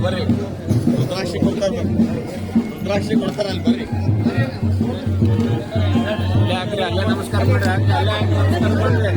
ಬರ್ರಿ ರುದ್ರಾಕ್ಷಿ ಕೊಡ್ತಾರೆ, ರುದ್ರಾಕ್ಷಿ ಕೊಡ್ತಾರೆ ಅಲ್ಲಿ ಬರ್ರಿ. ಹಾಕ್ರಿ ಅಲ್ಲೇ ನಮಸ್ಕಾರ ಮಾಡ್ರಿ, ಅಲ್ಲೇ ನಮಸ್ಕಾರ ಮಾಡ್ರಿ.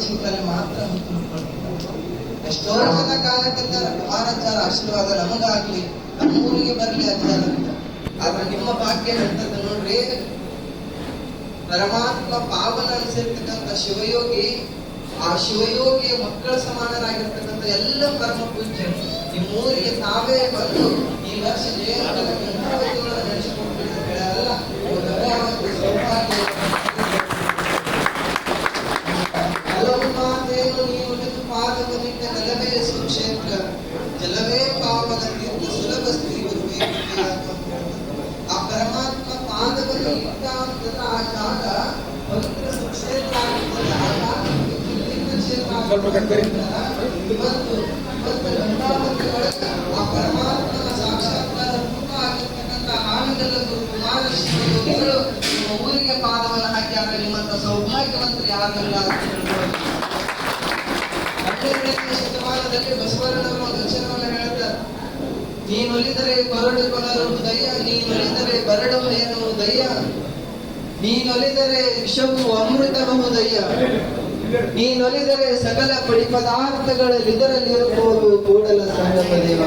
ಚಿಂತನೆ ಮಾತ್ರ ಎಷ್ಟೋ ಜನ ಕಾಲಕ್ಕಿದ್ದಾರೆ ಕುಮಾರಾಚಾರ ಆಶೀರ್ವಾದ ನಮಗಾಗ್ಲಿ ನಮ್ಮೂರಿಗೆ ಬರ್ಲಿ ಅಜ್ಜಾರ. ಆದ್ರೆ ನಿಮ್ಮ ಭಾಗ್ಯ ಎಂತದ್ದು ನೋಡ್ರಿ, ಪರಮಾತ್ಮ ಪಾವನ ಅನ್ಸಿರ್ತಕ್ಕಂಥ ಶಿವಯೋಗಿ, ಆ ಶಿವಯೋಗಿಯ ಮಕ್ಕಳ ಸಮಾನರಾಗಿರ್ತಕ್ಕಂಥ ಎಲ್ಲ ಪರಮ ಪೂಜ್ಯ ನಿಮ್ಮೂರಿಗೆ ತಾವೇ ಬಂದು ಈ ವರ್ಷ ಜಯಂತಿಗಳನ್ನು ನಡೆಸಿಕೊಟ್ಟಿಲ್ಲ. ಹಲವು ಮಾತೇನು ನೀವು ಪಾದವನಿಂದ ನೆಲವೇ ಸುಕ್ಷೇತ್ರ ಜಲವೇ ಪಾವನ ತೀರ್ಥ ಸುಲಭ ಸ್ತ್ರೀಯರು. ಆ ಪರಮಾತ್ಮ ಪಾದವನ್ನು ಇಟ್ಟ ಅಂತಂದ್ರೆ ಆ ಜಾಗ ಪವಿತ್ರ ಸುಕ್ಷೇತ್ರ ಆಗಿರ್ತದೆ. ಆ ಜಾಗಕ್ಕೆ ಆ ಪರಮಾತ್ಮನ ಸಾಕ್ಷಾತ್ಕಾರ ರೂಪ ಆಗಿರ್ತಕ್ಕಂಥ ಹಾನಗಲ್ಲ ಕುಮಾರ ಶಿವಯೋಗಿಗಳು ನಿಮ್ಮ ಊರಿಗೆ ಪಾದವನ್ನು ಹಾಕ್ಯಾರ. ನಿಮ್ಮಂತ ಸೌಭಾಗ್ಯವಂತರು ಯಾರಲ್ಲ ಅಂತ ಹೇಳ್ಬೋದು. 12ನೇ ಶತಮಾನದಲ್ಲಿ ಬಸವಣ್ಣನವರು ಒಂದು ವಚನವನ್ನು ಹೇಳ್ತಾರೆ, ನೀನೊಲಿದರೆ ಕೊರಡು ಕೊನರುವುದಯ್ಯ, ನೀನೊಲಿದರೆ ಬರಡು ಎನ್ನುವುದಯ್ಯ, ನೀನೊಲಿದರೆ ವಿಷವು ಅಮೃತಬಹುದಯ್ಯ, ನೀನೊಲಿದರೆ ಸಕಲ ಪಡಿ ಪದಾರ್ಥಗಳಲ್ಲಿದರಲ್ಲಿರಬಹುದು ಕೂಡಲ ಸಂಗಮ ದೇವ.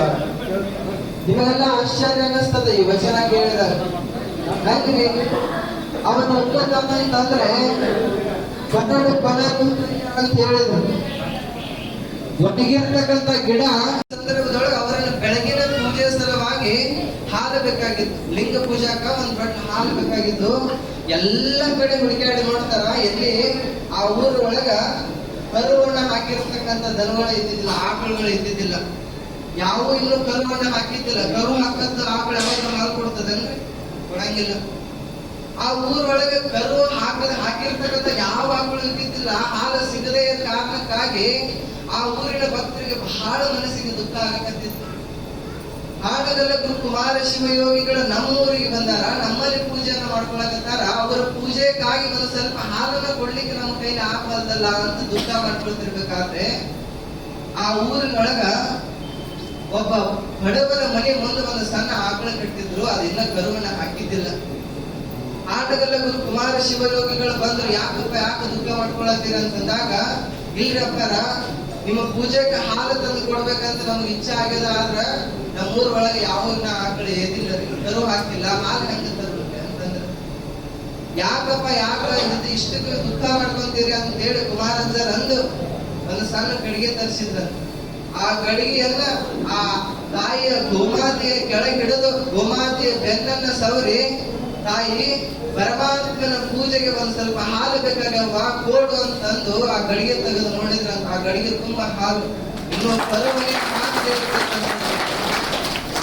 ನಿಮಗೆಲ್ಲ ಆಶ್ಚರ್ಯ ಅನ್ನಿಸ್ತದೆ ಈ ವಚನ ಕೇಳಿದಾಗ. ಯಾಕೆ ಅವನು ಒಕ್ಕಂತಂದ್ರೆ ಕೊರಡು ಕೊನರು ಅಂತ ಹೇಳಿದ್ರು. ಒಟ್ಟಿಗಿರ್ತಕ್ಕಂಥ ಗಿಡ ಸಂದರ್ಭದೊಳಗೆ ಅವರನ್ನು ಬೆಳಗಿನ ಪೂಜೆ ಸಲುವಾಗಿ ಹಾಲು ಬೇಕಾಗಿತ್ತು. ಲಿಂಗ ಪೂಜಾಕ ಒಂದ್ ಬಟ್ ಹಾಲು ಬೇಕಾಗಿತ್ತು. ಎಲ್ಲ ಕಡೆ ಹುಡುಕಾಡಿ ನೋಡ್ತಾರ, ಎಲ್ಲಿ ಆ ಊರ ಒಳಗ ಕರುವನ್ನ ಹಾಕಿರ್ತಕ್ಕಂಥ ದನಗಳು ಇದ್ದಿದ್ದಿಲ್ಲ, ಆಕಳುಗಳು ಇದ್ದಿದ್ದಿಲ್ಲ. ಯಾವ ಇನ್ನು ಕರುವನ್ನ ಹಾಕಿದ್ದಿಲ್ಲ. ಕರು ಹಾಕಂತ ಆಕಳು ಯಾವಾಗ ಹಾಲು ಕೊಡ್ತದಂದ್ರೆ ಕೊಡಂಗಿಲ್ಲ. ಆ ಊರೊಳಗೆ ಕರು ಹಾಕಿರ್ತಕ್ಕಂಥ ಯಾವ ಆಕಳು ಇದ್ದಿದ್ದಿಲ್ಲ. ಹಾಲು ಸಿಗದೇ ಇದ್ದ ಕಾರಣಕ್ಕಾಗಿ ಆ ಊರಿನ ಭಕ್ತರಿಗೆ ಬಹಳ ಮನಸ್ಸಿಗೆ ದುಃಖ ಆಗಕತ್ತಿತ್ತು. ಹಾಗದಲ್ಲ ಕುಮಾರ ಶಿವಯೋಗಿಗಳು ನಮ್ಮ ಊರಿಗೆ ಬಂದಾರ, ನಮ್ಮಲ್ಲಿ ಪೂಜೆಯನ್ನು ಮಾಡ್ಕೊಳಕತ್ತಾರ. ಅವರ ಪೂಜೆಗಾಗಿ ಒಂದು ಸ್ವಲ್ಪ ಹಾಲನ್ನ ಕೊಡ್ಲಿಕ್ಕೆ ನಮ್ಮ ಕೈಲಿ ಆಗಬಾರ್ದಲ್ಲ ಅಂತ ದುಃಖ ಮಾಡ್ಕೊಳ್ತಿರ್ಬೇಕಾದ್ರೆ ಆ ಊರಿನೊಳಗ ಒಬ್ಬ ಬಡವರ ಮನೆ ಮುಂದೆ ಒಂದು ಸಣ್ಣ ಆಕಳ ಕಟ್ಟಿದ್ರು. ಅದಿನ್ನ ಕರುವನ್ನ ಹಾಕಿದ್ದಿಲ್ಲ. ಆಟಗಲ್ಲ ಕುಮಾರ ಶಿವಯೋಗಿಗಳು ಬಂದ್ರು, ಯಾಕೆ ದುಃಖ ಮಾಡ್ಕೊಳತ್ತೀರ ಅಂತಂದಾಗ, ಇಲ್ರಪ್ಪಾರ ನಿಮ್ಮ ಪೂಜೆಗೆ ಹಾಲು ತಂದು ಕೊಡ್ಬೇಕಂತ ನಮ್ಗೆ ಇಚ್ಛೆ ಆಗ್ಯದ. ಆದ್ರ ನಮ್ಮೂರ ಒಳಗೆ ಯಾವ ಆಕಳು ಏದಿಲ್ಲ, ಕರು ಹಾಕಿಲ್ಲ, ಹಾಲು ಹೆಂಗ ತರ್ಬೇಕು ಅಂತಂದ್ರೆ, ಯಾಕಪ್ಪ ಇಷ್ಟಕ್ಕೆ ದುಃಖ ಮಾಡ್ಕೊಂತೀರಿ ಅಂತ ಹೇಳಿ ಕುಮಾರಜ್ಜರ್ ಅಂದು ಒಂದು ಸಣ್ಣ ಗಡಿಗೆ ತರಿಸಿದ್ರ. ಆ ಗಡಿಗೆಯನ್ನ ಆ ತಾಯಿಯ ಗೋಮಾತೆಯ ಕೆಳಗಿಡಿದು ಗೋಮಾತೆಯ ಬೆನ್ನನ್ನ ಸವರಿ, ತಾಯಿ ಪರಮಾತ್ಮನ ಪೂಜೆಗೆ ಒಂದ್ ಸ್ವಲ್ಪ ಹಾಲು ಬೇಕಾಗವ್ವ ಕೋಡು ಅಂತಂದು ಆ ಗಡಿಗೆ ತೆಗೆದು ನೋಡಿದ್ರಂತ. ಆ ಗಡಿಗೆ ತುಂಬಾ ಹಾಲು, ಇನ್ನು ಕರುವನೆ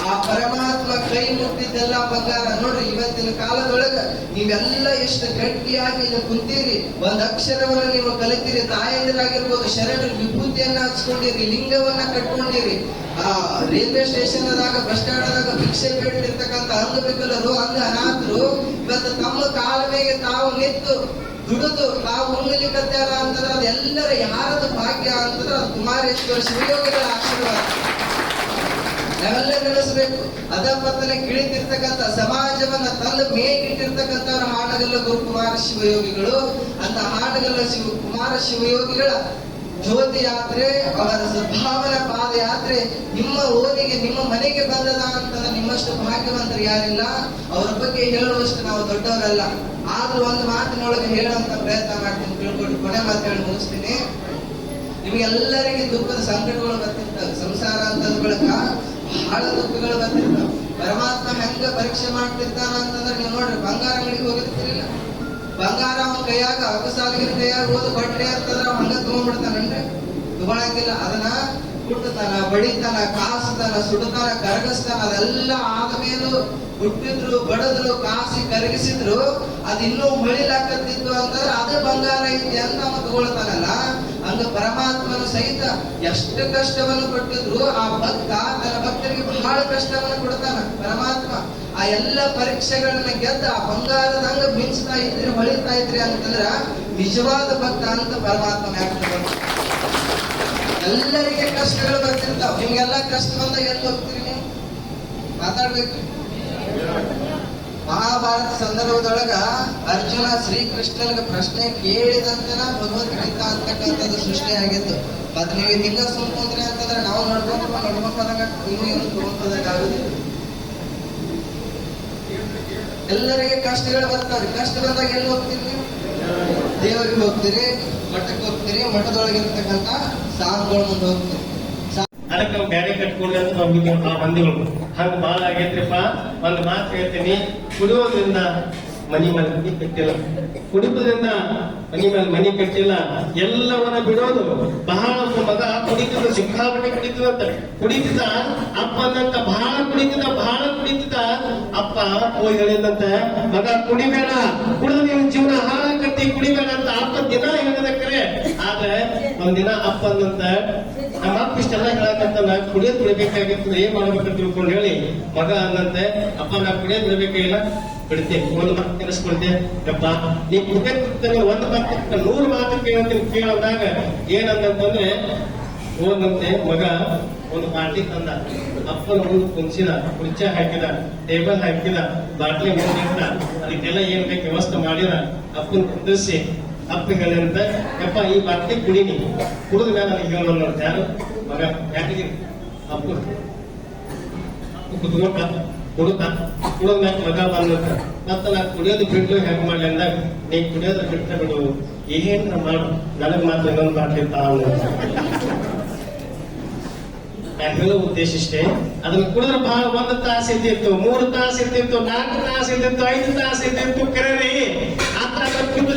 ಆ ಪರಮಾತ್ಮ ಕೈ ಮುಟ್ಟಿದ್ದೆಲ್ಲ ಬಂಗಾರ. ನೋಡ್ರಿ, ಇವತ್ತಿನ ಕಾಲದೊಳಗ ನೀವೆಲ್ಲ ಎಷ್ಟು ಗಟ್ಟಿಯಾಗಿ ಕುಂತೀರಿ, ಒಂದ್ ಅಕ್ಷರವನ್ನ ನೀವು ಕಲಿತೀರಿ. ತಾಯಂದಿರಾಗಿರ್ಬೋದು, ಶರಣರು ವಿಭೂತಿಯನ್ನ ಹಚ್ಕೊಂಡಿರಿ, ಲಿಂಗವನ್ನ ಕಟ್ಕೊಂಡಿರಿ. ರೈಲ್ವೆ ಸ್ಟೇಷನ್ ಅದಾಗ, ಬಸ್ ಸ್ಟ್ಯಾಂಡ್ ಅದಾಗ ಭಿಕ್ಷೆ ಬೇಡಿರ್ತಕ್ಕಂಥ ಅಂಗವಿಕಲರು, ಅನಾಥರು ಇವತ್ತು ತಮ್ಮ ಕಾಲ ಮೇಲೆ ತಾವು ನಿಂತು ದುಡಿದು ತಾವು ಉಂಗಲಿಕತ್ತಾರ ಅಂತಂದ್ರೆ ಅದೆಲ್ಲರ ಯಾರದು ಭಾಗ್ಯ ಅಂತಂದ್ರೆ ಅದು ಕುಮಾರೇಶ್ವರ ಶಿವಯೋಗಿಗಳ ಆಶೀರ್ವಾದ. ನಾವೆಲ್ಲ ನೆನೆಸಬೇಕು. ಅಧಪತನೆ ಕಿಳಿತಿರ್ತಕ್ಕಂಥ ಸಮಾಜವನ್ನ ತಂದು ಮೇಗಿಟ್ಟಿರ್ತಕ್ಕಂಥವ್ರ ಹಾನಗಲ್ಲ ಗುರುಕುಮಾರ ಶಿವಯೋಗಿಗಳು. ಅಂತ ಹಾನಗಲ್ಲ ಕುಮಾರ ಶಿವಯೋಗಿಗಳ ಜ್ಯೋತಿ ಯಾತ್ರೆ, ಅವರ ಸದ್ಭಾವನ ಪಾದಯಾತ್ರೆ ನಿಮ್ಮ ಓದಿಗೆ, ನಿಮ್ಮ ಮನೆಗೆ ಬಂದದ ಅಂತಂದ್ರೆ ನಿಮ್ಮಷ್ಟು ಭಾಗ್ಯವಂತರು ಯಾರಿಲ್ಲ. ಅವರ ಬಗ್ಗೆ ಹೇಳುವಷ್ಟು ನಾವು ದೊಡ್ಡವರಲ್ಲ. ಆದ್ರೂ ಒಂದು ಮಾತಿನೊಳಗೆ ಹೇಳುವಂತ ಪ್ರಯತ್ನ ಮಾಡ್ತೀನಿ, ತಿಳ್ಕೊಂಡು ಕೊನೆ ಮಾತು ಹೇಳಿ ಮುಗಿಸ್ತೀನಿ. ನಿಮ್ಗೆಲ್ಲರಿಗೆ ದುಃಖದ ಸಂಕಟಗಳು ಬರ್ತಿರ್ತವೆ. ಸಂಸಾರ ಅಂತಂದ ಬಳಿಕ ಬಹಳ ದುಃಖಗಳು ಬರ್ತಿರ್ತಾವ. ಪರಮಾತ್ಮ ಹೆಂಗ ಪರೀಕ್ಷೆ ಮಾಡ್ತಿರ್ತಾನ ಅಂತಂದ್ರೆ, ನೀವು ನೋಡ್ರಿ, ಬಂಗಾರ ಅಂಗಡಿಗೆ ಹೋಗಿರ್ತಿರಿಲ್ಲ, ಬಂಗಾರ ಅವನ ಕೈಯಾಗ ಅಗಸಾಲಿನ ಕೈಯಾಗ ಹೋದ ಕೊಟ್ರಿ ಅಂತಂದ್ರೆ ಅವ ಹಂಗ ತಗೊಂಡ್ಬಿಡ್ತಾನಂದ್ರೆ ತಗೊಳಂಗಿಲ್ಲ. ಅದನ್ನ ಕುಟ್ಟತಾನ, ಬಡಿತಾನ, ಕಾಸ್ತಾನ, ಸುಡತಾನ, ಕರಗಿಸ್ತಾನ. ಅದೆಲ್ಲ ಆದ್ಮೇಲೂ ಹುಟ್ಟಿದ್ರು, ಬಡದ್ರು, ಕಾಸಿ ಕರಗಿಸಿದ್ರು ಅದಿನ್ನೂ ಹೊಳಿಲಾಕತ್ತಿತ್ತು ಅಂತಂದ್ರೆ ಅದೇ ಬಂಗಾರ ಐತಿ ಅಂತ ಅವ ತಗೊಳ್ತಾನಲ್ಲ. ಹಂಗ ಪರಮಾತ್ಮನು ಸಹಿತ ಎಷ್ಟು ಕಷ್ಟವನ್ನು ಕೊಟ್ಟಿದ್ರು ಆ ಭಕ್ತ ತನ್ನ ಭಕ್ತರಿಗೆ ಬಹಳ ಕಷ್ಟವನ್ನು ಕೊಡ್ತಾನ. ಪರಮಾತ್ಮ ಆ ಎಲ್ಲ ಪರೀಕ್ಷೆಗಳನ್ನ ಗೆದ್ದ ಆ ಬಂಗಾರದಂಗ ಮಿಂಚ್ತಾ ಇದ್ರಿ, ಹೊಳಿತಾ ಇದ್ರಿ ಅಂತಂದ್ರ ನಿಜವಾದ ಭಕ್ತ ಅಂತ ಪರಮಾತ್ಮ ವ್ಯಾಖ್ಯಾನ. ಎಲ್ಲರಿಗೆ ಕಷ್ಟಗಳು ಬರ್ತಿರ್ತಾವ. ನಿಮ್ಗೆಲ್ಲ ಕಷ್ಟ ಬಂದಾಗ ಎಲ್ಲಿ ಹೋಗ್ತೀರಿ? ನೀವು ಮಾತಾಡ್ಬೇಕು. ಮಹಾಭಾರತ ಸಂದರ್ಭದೊಳಗ ಅರ್ಜುನ ಶ್ರೀಕೃಷ್ಣನಿಗೆ ಪ್ರಶ್ನೆ ಕೇಳಿದಂತೆನ ಭಗವದ್ಗೀತಾ ಅಂತಕ್ಕಂಥದ್ದು ಸೃಷ್ಟಿ ಆಗಿತ್ತು. ಮತ್ ನೀವು ಹಿಂಗ ಸುಮ್ಕೊಂಡ್ರಿ ಅಂತಂದ್ರೆ ನಾವು ನೋಡ್ಕೊಂಡಾಗ ಇನ್ನೂ ಏನು ತಗೊಂಡಾಗುದಿಲ್ಲ. ಎಲ್ಲರಿಗೆ ಕಷ್ಟಗಳು ಬರ್ತಾವ್ರಿ. ಕಷ್ಟ ಬಂದಾಗ ಎಲ್ಲಿ ಹೋಗ್ತೀರಿ ನೀವು? ದೇವರಿಗೆ ಹೋಗ್ತೀರಿ, ಮಠಕ್ಕೆ ಹೋಗ್ತೀರಿ, ಮಠದೊಳಗಿರ್ತಕ್ಕಂಥ ಸಾಧುಗಳ ಮುಂದೆ ಹೋಗ್ತೀರಿ. ಅದಕ್ಕೆ ನಾವು ಬ್ಯಾರೆ ಕಟ್ಕೊಂಡು ಅಂತ ಹೋಗ್ಬಿಟ್ಟು ಆ ಮಂದಿಗಳು ಹಂಗ ಬಾಳ ಆಗೈತ್ರಿಪ್ಪ. ಒಂದ್ ಮಾತು ಹೇಳ್ತೀನಿ, ಕುಡಿಯೋದ್ರಿಂದ ಮನಿ ಮೇಲೆ ಮನಿ ಕಟ್ಟಿಲ್ಲ, ಕುಡಿಯೋದ್ರಿಂದ ಮನಿ ಮೇಲೆ ಮನಿ ಕಟ್ಟಿಲ್ಲ. ಎಲ್ಲವನ್ನ ಬಿಡೋದು ಬಹಳ. ಮಗ ಕುಡಿತಿದ್ದ, ಸಿಕ್ಕಾಪಟ್ಟೆ ಕುಡಿತದಂತ, ಕುಡಿತಿದ್ದ ಅಪ್ಪನಂತ ಬಹಳ ಕುಡಿತಿದ್ದ. ಅಪ್ಪ ಹೋಗಿ ಹೇಳಿದಂತ, ಮಗ ಕುಡಿಬೇಡ, ಕುಡಿದು ನಿನ್ ಜೀವನ ಹಾಳಾಕತ್ತಿ, ಕುಡಿಬೇಡ ಅಂತ ಅಪ್ಪ ದಿನ ಹೇಳಿದಕ್ಕರೆ. ಆದ್ರೆ ಒಂದಿನ ಅಪ್ಪ ಅಂದಂತ, ನಮ್ಮ ಅಪ್ಪ ಇಷ್ಟೆಲ್ಲ ಹೇಳಕಂತ ನಾ ಕುಡಿಯೋದ್ ಬಿಡ್ಬೇಕಾಗಿತ್ತು, ಏನ್ ಮಾಡ್ಬೇಕಂತ ತಿಳ್ಕೊಂಡು ಹೇಳಿ ಮಗ ಅಂದಂತೆ, ಅಪ್ಪ ನಾ ಕುಡಿಯೋದ್ ಬಿಡ್ಬೇಕಾಗಿಲ್ಲ, ಬಿಡ್ತೇನೆ. ಒಂದು ಮಾತು ತಿಳಿಸ್ಕೊಳ್ತೇನೆ, ಯಪ್ಪ ನೀ ಕುಡ್ಬೇಕು ಒಂದು ಮಾತು 100 ಮಾತು ಕೇಳೋದಾಗ ಏನಂತಂದ್ರೆ ಹೋದಂತೆ ಮಗ ಒಂದು ಬಾಟ್ಲಿ ತಂದ, ಅಪ್ಪನ ಮುಂದೆ ಕುಂಚಿದ, ಕುರ್ಚಿ ಹಾಕಿದ, ಟೇಬಲ್ ಹಾಕಿದ, ಬಾಟ್ಲಿ ಮುಂದಿಟ್ಟ, ಅದಕ್ಕೆಲ್ಲ ಏನ್ ಬೇಕು ವ್ಯವಸ್ಥೆ ಮಾಡಿದ. ಅಪ್ಪನ ಕುಂದಿಸಿ ಅಪ್ಪ ಹೇಳಿದಂತ, ಯಪ್ಪ ಈ ಬಾಟ್ಲಿ ಕುಡಿನಿ, ಕುಡಿದ ಮೇಲೆ ನನಗೆ ಹೇಳೋಣ ಅಂತ. ಯಾರು ಮಗ? ಯಾಕೆ ಅಪ್ಪ ಕುದ್ಕೊಂಡ ಕುಡಿದ ಮ್ಯಾಕ್ ಮಗ ಬಂದಂತ, ಮತ್ತ ನಾ ಕುಡಿಯೋದು ಬಿಡ್ಲು ಹೆಂಗ್ ಮಾಡ್ಲಿ ಅಂದಾಗ, ನೀ ಕುಡಿಯೋದು ಬಿಟ್ಟ ಬಿಡು, ಏನ್ ಮಾಡು, ನನಗ್ ಮಾತ್ರ ಇನ್ನೊಂದು ಬಾಟ್ಲಿ ತಾವು. ಹೇಳೋ ಉದ್ದೇಶ ಇಷ್ಟೇ. ಅದನ್ನ ಕುಡಿದ್ರೆ ಬಹಳ 1 ತಾಸು ಇದ್ದಿತ್ತು, 3 ತಾಸು ಇದ್ದಿತ್ತು, 4 ತಾಸು ಇದ್ದಿತ್ತು, 5 ತಾಸು ಇದ್ದಿತ್ತು. ಕರೀ ಆತರ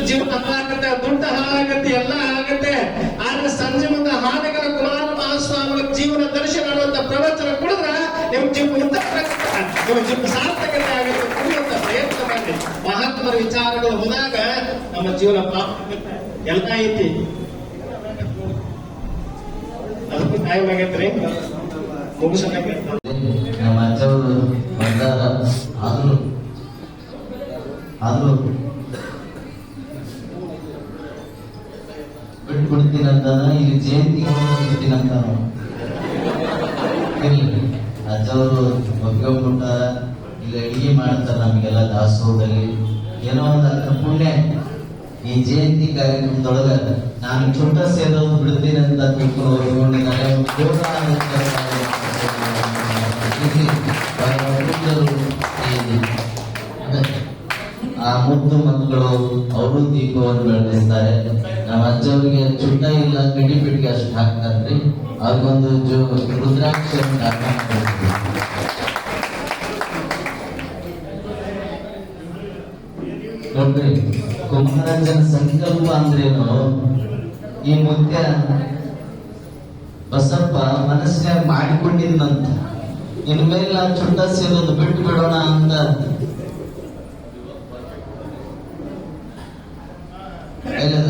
ಜೀವನ ಹಾಳಾಗತ್ತೆ, ದುಡ್ಡು ಹಾಳಾಗತ್ತೆ, ಎಲ್ಲ ಆಗತ್ತೆ. ಆದ್ರೆ ಸಂಜೆ ಮುಂದೆ ಹಾನಗರ ಕುಮಾರ ಮಹಾಸ್ವಾಮಿಗಳ ಜೀವನ ದರ್ಶನ ಮಾಡುವಂತ ಪ್ರವಚನ ಕುಡಿದ್ರ ನಿಮ್ ಜೀವನ ನಿಮ್ಮ ಜೀವನ ಸಾರ್ಥಕತೆ ಆಗುತ್ತೆ. ಕುಡಿಯುವಂತ ಪ್ರಯತ್ನ ಮಾಡಿ. ಮಹಾತ್ಮರ ವಿಚಾರಗಳು ಹೋದಾಗ ನಮ್ಮ ಜೀವನ ಎಲ್ಲ ಐತಿ. ಅದಕ್ಕೂ ಟೈಮ್ ಆಗೈತ್ರಿ, ಮುಗಿಸಕ್ಕೆ. ನಮ್ಮ ಅಜ್ಜವರು ಬಂದಾರ, ಆದ್ರೂ ಬಿಟ್ಬಿಡ್ತೀನಂತ ಇಲ್ಲಿ ಜಯಂತಿ ಬಿಡ್ತೀನಂತ. ಅಜ್ಜವರು ಒಪ್ಕೊಂಡ್ಬಿಟ್ಟ, ಇಲ್ಲಿ ಅಡಿಗೆ ಮಾಡ್ತಾರ ನಮ್ಗೆಲ್ಲ ದಾಸೋಹದಲ್ಲಿ. ಏನೋ ಒಂದು ಅದ್ರ ಪುಣ್ಯ ಈ ಜಯಂತಿ ಕಾರ್ಯಕ್ರಮದೊಳಗ ನಾನು ಚುಟ್ಟ ಸೇರೋದು ಬಿಡ್ತೀನಿ ಅಂತ ತಿಳ್ಕೊಂಡು ಆ ಮುದ್ದು ಮಕ್ಕಳು ಅವರು ದೀಪವನ್ನು ಬೆಳೆದಿರ್ತಾರೆ. ನಮ್ಮ ಅಜ್ಜವರಿಗೆ ಚುಟ್ಟ ಇಲ್ಲ, ಕಡಿ ಪಿಟಿಗೆ ಅಷ್ಟು ಹಾಕ್ತಾರ್ರಿ. ಅವ್ರಿಗೊಂದು ರುದ್ರಾಕ್ಷ ನೋಡ್ರಿ, ಕುಮಾರಜ್ಜನ ಸಂಕಲ್ಪ ಅಂದ್ರೇನು? ಈ ಮುತ್ಯ ಬಸಪ್ಪ ಮನಸ್ಸಿನಾಗ ಮಾಡಿಕೊಂಡಿದ್ನಂತ, ಇನ್ಮೇಲೆ ನಾವು ಚುಟ್ಟ ಸೇರೋದು ಬಿಟ್ಟು ಬಿಡೋಣ ಅಂತ ಹೇಳಿದ.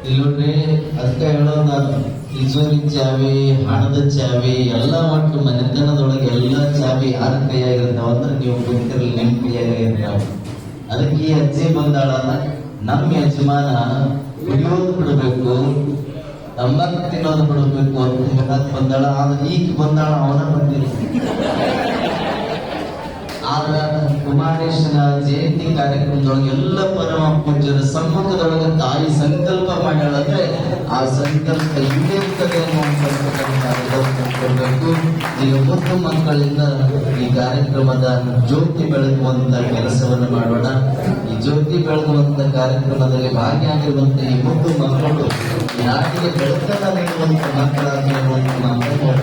ಇಲ್ಲೋಡ್ರಿ, ಅದಕ್ಕೆ ಹೇಳೋದು ನಾನು, ತಿಜೋರಿ ಚಾವಿ, ಹಣದ ಚಾವಿ ಎಲ್ಲ ಒಟ್ಟು ಮನೆತನದೊಳಗೆ ಎಲ್ಲ ಚಾವಿ ಯಾರ ಕೈಯಾಗಿರ್ತಾವ ಅಂದ್ರೆ ನೀವು ಕುಂತಿರಲಿ, ನಿಮ್ ಕೈಯಾಗಿರ್ತಾವ. ಅದಕ್ಕೆ ಈ ಅಜ್ಜಿ ಬಂದಾಳ, ನಮ್ಮ ಯಜಮಾನ ಕುಡಿಯೋದು ಬಿಡಬೇಕು, ತಂಬಾಕು ತಿನ್ನೋದು ಬಿಡಬೇಕು ಅಂತ ಹೇಳಕ್ ಬಂದಾಳ. ಆದ್ರೆ ಈಗ ಬಂದಾಳ, ಅವನ ಬಂದಿಲ್ಲ. ಆದ್ರ ಕುಮಾರೇಶನ ಜಯಂತಿ ಕಾರ್ಯಕ್ರಮದೊಳಗೆ ಎಲ್ಲ ಪರಮ ಪೂಜ್ಯರ ಸಮ್ಮುಖದೊಳಗೆ ತಾಯಿ ಸಂಕಲ್ಪ ಮಾಡ್ಯಾಳಂದ್ರೆ ಆ ಸಂಕಲ್ಪ ಈಡೇರ್ತದೆ ಅನ್ನುವಂಥದ್ದು. ಈಗ ಮುದ್ದು ಮಕ್ಕಳಿಂದ ಈ ಕಾರ್ಯಕ್ರಮದ ಜ್ಯೋತಿ ಬೆಳಗುವಂತ ಕೆಲಸವನ್ನು ಮಾಡೋಣ. ಈ ಜ್ಯೋತಿ ಬೆಳಗುವಂತ ಕಾರ್ಯಕ್ರಮದಲ್ಲಿ ಭಾಗಿಯಾಗಿರುವಂತ ಈ ಮುದ್ದು ಮಕ್ಕಳು ನಾಟಿಗೆ ಬೆಳಕನ್ನ ನೀಡುವಂತ ಮಕ್ಕಳಾಗಿರುವಂತ ಮಾತನ್ನು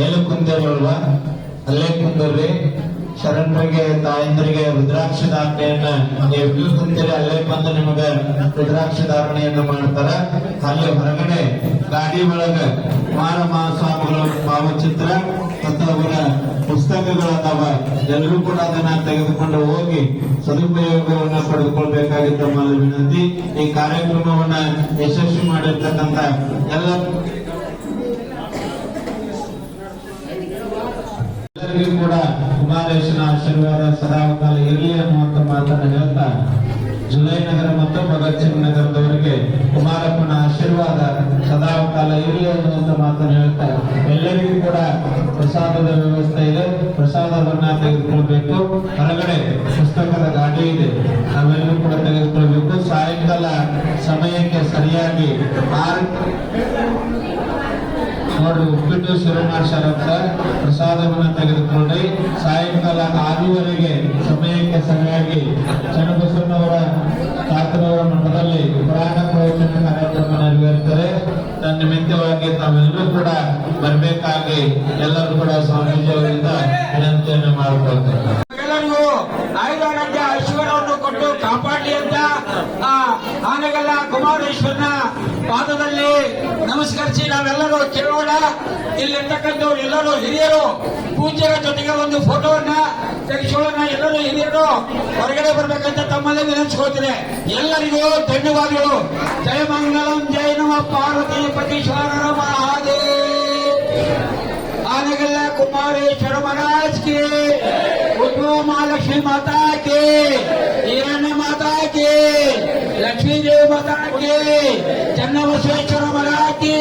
ಎಲ್ಲ ಕುಂತೇವಲ್ವಾ, ಅಲ್ಲೇ ಕುಂದರ್ರಿ. ಶರಣರಿಗೆ ತಾಯಂದರಿಗೆ ರುದ್ರಾಕ್ಷ ಧಾರಣೆಯನ್ನ ನೀವು ಕುಂತೀರಿ ಅಲ್ಲೇ ಬಂದು ನಿಮಗೆ ರುದ್ರಾಕ್ಷ ಧಾರಣೆಯನ್ನ ಮಾಡ್ತಾರ. ಅಲ್ಲಿ ಹೊರಗಡೆ ಗಾಡಿ ಒಳಗ ಕುಮಾರ ಮಹಾಸ್ವಾಮಿಗಳ ಭಾವಚಿತ್ರ ಮತ್ತು ಅವರ ಪುಸ್ತಕಗಳದಾವ. ಎಲ್ಲರೂ ಕೂಡ ಅದನ್ನ ತೆಗೆದುಕೊಂಡು ಹೋಗಿ ಸದುಪಯೋಗವನ್ನ ಪಡೆದುಕೊಳ್ಬೇಕಾಗಿದ್ದ ತಮ್ಮಲ್ಲಿ ವಿನಂತಿ. ಈ ಕಾರ್ಯಕ್ರಮವನ್ನ ಯಶಸ್ವಿ ಮಾಡಿರ್ತಕ್ಕಂಥ ಎಲ್ಲರಿಗೂ ಕೂಡ ಕುಮಾರೇಶನ ಆಶೀರ್ವಾದ ಸದಾಕಾಲ ಇರಲಿ ಅನ್ನುವಂತ ಮಾತನ್ನು ಹೇಳ್ತಾ, ಜುಲೈ ನಗರ ಮತ್ತು ಭಗತ್ ಸಿಂಗ್ ನಗರದವರಿಗೆ ಕುಮಾರಪ್ಪನ ಆಶೀರ್ವಾದ ಸದಾಕಾಲ ಇರಲಿ ಅನ್ನುವಂತ ಮಾತನ್ನು ಹೇಳ್ತಾ, ಎಲ್ಲರಿಗೂ ಕೂಡ ಪ್ರಸಾದದ ವ್ಯವಸ್ಥೆ ಇದೆ. ಪ್ರಸಾದವನ್ನ ತೆಗೆದುಕೊಳ್ಬೇಕು. ಹೊರಗಡೆ ಪುಸ್ತಕದ ಗಾಡಿ ಇದೆ, ನಾವೆಲ್ಲರೂ ಕೂಡ ತೆಗೆದುಕೊಳ್ಬೇಕು. ಸಾಯಂಕಾಲ ಸಮಯಕ್ಕೆ ಸರಿಯಾಗಿ ನೋಡಿ ಉಪ್ಪಿಟ್ಟು ಶುರು ಮಾಡ್ಸಾರಂತ ಪ್ರಸಾದವನ್ನ ತೆಗೆದುಕೊಂಡು ಸಾಯಂಕಾಲ 6:30 ಸಮಯಕ್ಕೆ ಸರಿಯಾಗಿ ಚನ್ನಬಸವಣ್ಣವರ ತಾತನವರ ಮಠದಲ್ಲಿ ಪುರಾಣ ಪ್ರವಚನ ಕಾರ್ಯಕ್ರಮ ನೆರವೇರುತ್ತದೆ. ನನ್ನ ನಿಮಿತ್ತವಾಗಿ ತಾವೆಲ್ಲರೂ ಕೂಡ ಬರಬೇಕಾಗಿ ಎಲ್ಲರೂ ಕೂಡ ಸ್ವಾಮೀಜಿ ಅವರಿಂದ ವಿನಂತಿಯನ್ನು ಮಾಡಿಕೊಳ್ತಾರೆ. ಎಲ್ಲರಿಗೂ ಆಯುಧಾನಂದ ಐಶ್ವರ್ಯವನ್ನು ಕೊಟ್ಟು ಕಾಪಾಡಲಿ ಅಂತ ಆನೆಗಲ್ಲ ಕುಮಾರೇಶ್ವರನ ಪಾದದಲ್ಲಿ ನಮಸ್ಕರಿಸಿ ನಾವೆಲ್ಲರೂ ಕೇಳೋಣ. ಇಲ್ಲಿರ್ತಕ್ಕಂಥವ್ರು ಎಲ್ಲರೂ ಹಿರಿಯರು ಪೂಜ್ಯರ ಜೊತೆಗೆ ಒಂದು ಫೋಟೋವನ್ನ ತೆಗೆಸಿಕೊಳ್ಳೋಣ. ಎಲ್ಲರೂ ಹಿರಿಯರು ಹೊರಗಡೆ ಬರ್ಬೇಕಂತ ತಮ್ಮಲ್ಲಿ ವಿನಂತಿಸ್ಕೊಳ್ತೀನಿ. ಎಲ್ಲರಿಗೂ ಧನ್ಯವಾದಗಳು. ಜಯ ಮಂಗಲಂ, ಜಯ ನಮ ಪಾರ್ವತಿ ಪತೀಶ್ವರ ಮಹಾದೇವ್. आनेगल्ला कुमारेश्वर महाराज की, उद्भव महालक्ष्मी माता के, हिरण्य माता के, लक्ष्मी देव माता के, चन्नबसवेश्वर महाराज की।